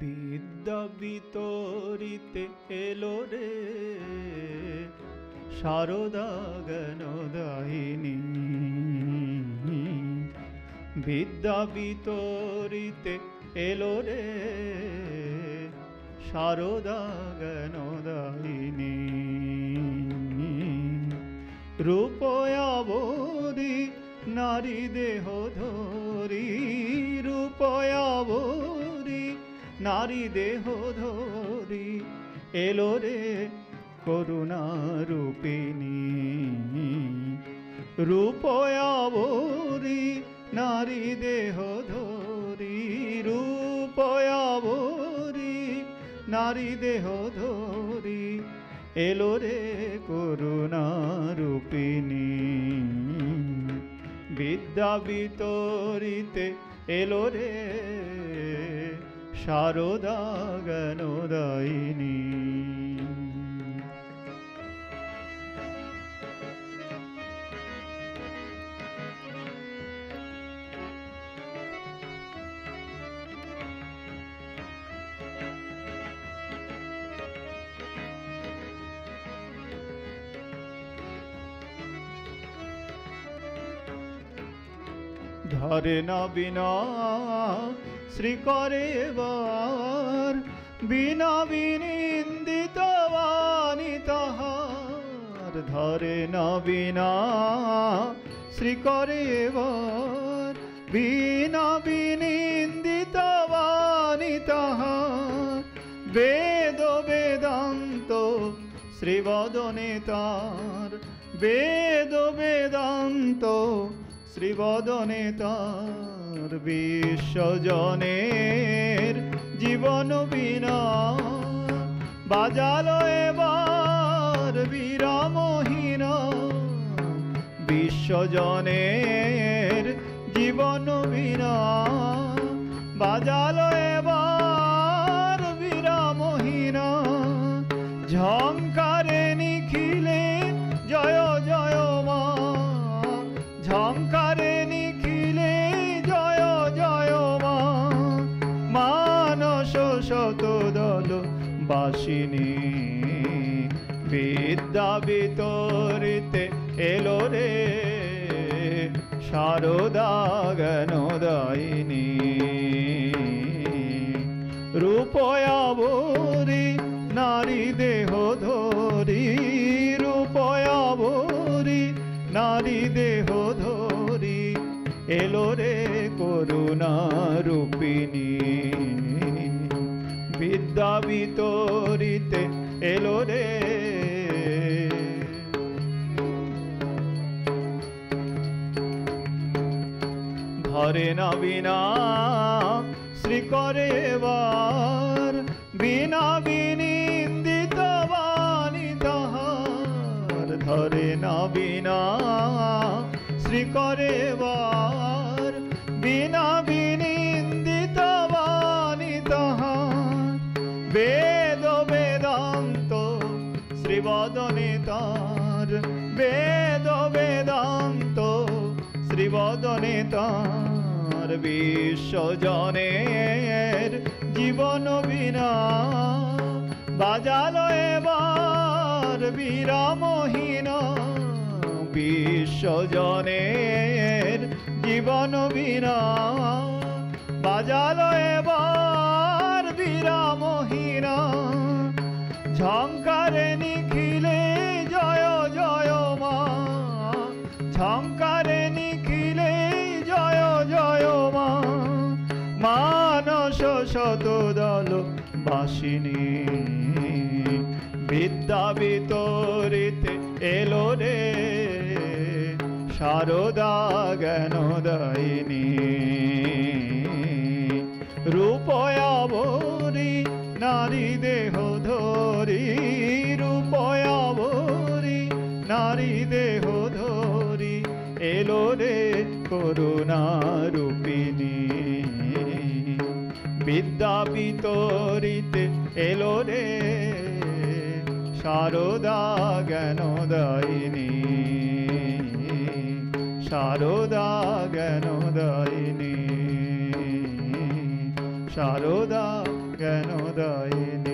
বিদ্যা বিতরিতে এলো রে শারদা জ্ঞানদায়িনী। বিদ্যা বিতরিতে এলো রে শারদা জ্ঞানদায়িনী। রূপয়াবরী নারী দেহ ধরি, রূপয়াবরী নারী দেহ ধরি এলো রে করুণা রূপিণী। রূপয়াবরী নারী দেহ ধরি, রূপয়াবরী নারী দেহ ধরি এলো রে করুণা রূপিণী। বিদ্যা বিতরিতে এলো রে শারদা জ্ঞানদায়িনী। ধরে না বিনা শ্রী করে বার, বিনা বিনিন্দিত বাণী তাহার। ধরে না বিনা শ্রী করে বার, বিনা বিনিন্দিত বাণী তাহার। বেদ বেদান্ত শ্রীবদনে তার, বেদ বেদান্ত শ্রীবদনে তার। বিশ্বজনের জীবন বীণা বাজালো এবার বিরামহীনা। বিশ্বজনের জীবন বীণা বাজালো এবার বিরামহীনা। ঝংকারে নিখিলে জয় জয় মা, ঝংকারে নিখিলে জয় জয় মা। মানস শতদল বাসিনী বিদ্যা বিতরিতে এলো রে শারদা জ্ঞানদায়িনী। রূপয়াবরী নারী দেহ ধরি, রূপয়াবরী নারী দেহ ধরি এলো রে করুণা রূপিণী। বিদ্যা বিতরিতে এলো রে ধরে না বিনা শ্রী করে বার, বিনা বিনিন্দিত বাণী তাহার। ধরে না বিনা শ্রী করে বার, বিনা বিনিন্দিত বাণী তাহার। বেদ বেদান্ত শ্রীবদনে তার, বেদ বেদান্ত শ্রীবদনে তার। বিশ্বজনের জীবন বীণা বাজালো এবার বিরামহীনা। বিশ্বজনের জীবন বীণা বাজালো এবার বিরামহীনা। ঝংকারে নিখিলে জয় জয় মা, ঝংকারে নিখিলে জয় জয় মা। মানস শতদল বাসিনী বিদ্যা বিতরিতে এলো রে শারদা জ্ঞানদায়িনী। রূপয়াবরী নারী দেহ ধরি, রূপয়াবরী নারী দেহ ধরি এলো রে করুণা রূপিণী। বিদ্যা বিতরিতে এলো রে শারদা জ্ঞানদায়িনী। শারদা জ্ঞানদায়িনী, শারদা কেন দায়িনী